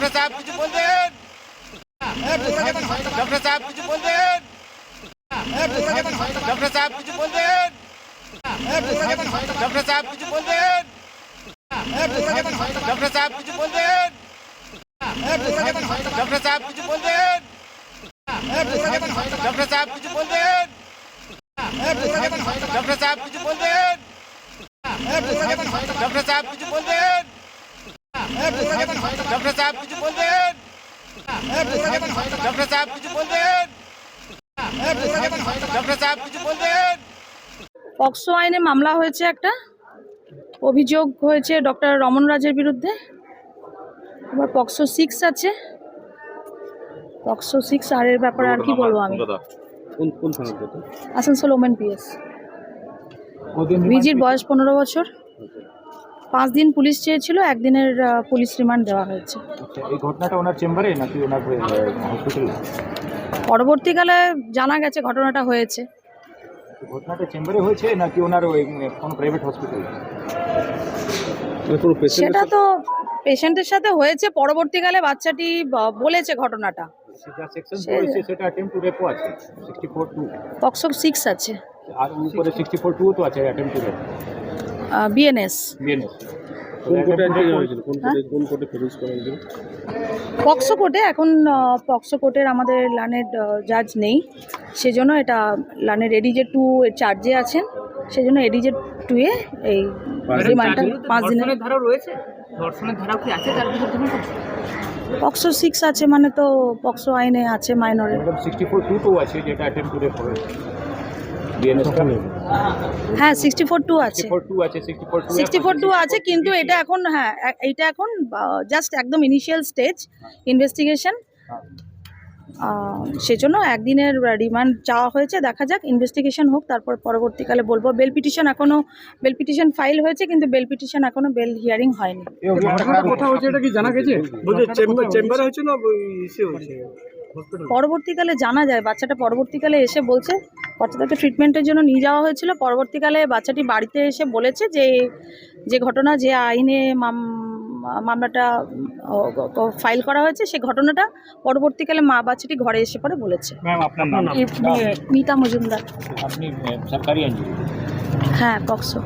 Doctor साहब कुछ बोल दें। डॉक्टर साहब कुछ बोल दें। डॉक्टर साहब कुछ बोल दें। डॉक्टर साहब कुछ बोल दें। डॉक्टर साहब कुछ बोल दें। डॉक्टर साहब कुछ बोल दें। डॉक्टर साहब कुछ बोल दें। डॉक्टर साहब कुछ बोल दें। डॉक्टर साहब कुछ बोल दें। डॉक्टर साहब कुछ बोल दें। डॉक्टर साहब कुछ बोल दें। डॉक्टर साहब कुछ बोल दें। পক্সো আইনে মামলা হয়েছে, একটা অভিযোগ হয়েছে ডক্টর রমন রাজের বিরুদ্ধে। এবার পক্সো 6 আছে, পক্সো 6 আর এর ব্যাপারে আর কি বলবো আমি। Asansol women PS. ভিজির বয়স 15 বছর। 5 দিন পুলিশ চেয়েছিল, 1 দিনের পুলিশ রিমান্ড দেওয়া হয়েছে। এই ঘটনাটা ওনার চেম্বারে নাকি ওনার হসপিটালে? পরবর্তীকালে জানা গেছে ঘটনাটা হয়েছে। ঘটনাটা চেম্বারে হয়েছে নাকি ওনার ওই কোনো প্রাইভেট হসপিটালে? সেটা তো পেশেন্টের সাথে হয়েছে, পরবর্তীকালে বাচ্চাটি বলেছে ঘটনাটা। যা সেকশন হয়েছে সেটা অ্যাটেম্প্ট টু রেপও আছে 64(2) পক্সো 6 আছে, আর উপরে 64(2) তো আছে attempt two rape BNS. BNS. POCSO কোর্টে এখন পক্সো কোর্টের আমাদের লানের জাজ নেই, সেজন্য এটা লানের এডিজে 2 এর চার্জে আছেন, সেজন্য এডিজে 2 এ এই রিমান্ডটা 5 দিনের ধারা রয়েছে। ধর্ষণের ধারাও কি আছে তার বিরুদ্ধে? পক্সো 6 আছে মানে তো পক্সো আইনে আছে মাইনরের। ম্যাডাম 64(2) তো আছে যেটা অ্যাটেম্প্ট টু রেপ হবে বিএনএস। হ্যাঁ 64(2) আছে, 64(2) আছে 64(2) আছে, কিন্তু এটা এখন এইটা এখন জাস্ট একদম ইনিশিয়াল স্টেজ ইনভেস্টিগেশন, সেজন্য 1 দিনের রিমান্ড চাওয়া হয়েছে। দেখা যাক, ইনভেস্টিগেশন হোক, তারপর পরবর্তীকালে বলবো। বেল পিটিশন ফাইল হয়েছে, কিন্তু বেল পিটিশন এখনো বেল হিয়ারিং হয়নি। কোথাও হচ্ছে এটা কি জানা গেছে? বলতে চেম্বারে হয়েছিল না ইসে হয়েছে? পরবর্তীকালে জানা যায়, বাচ্চাটা পরবর্তীকালে এসে বলছে, বাচ্চাটাকে ট্রিটমেন্টের জন্য নিয়ে যাওয়া হয়েছিল। পরবর্তীকালে বাচ্চাটি বাড়িতে এসে বলেছে যে ঘটনা, যে আইনে মামলাটা ফাইল করা হয়েছে, সেই ঘটনাটা পরবর্তীকালে বাচ্চাটি ঘরে এসে পরে বলেছে। ম্যাম আপনার নাম? মিতা মজুমদার। আপনি সরকারি আইনজীবী? হ্যাঁ পক্সো।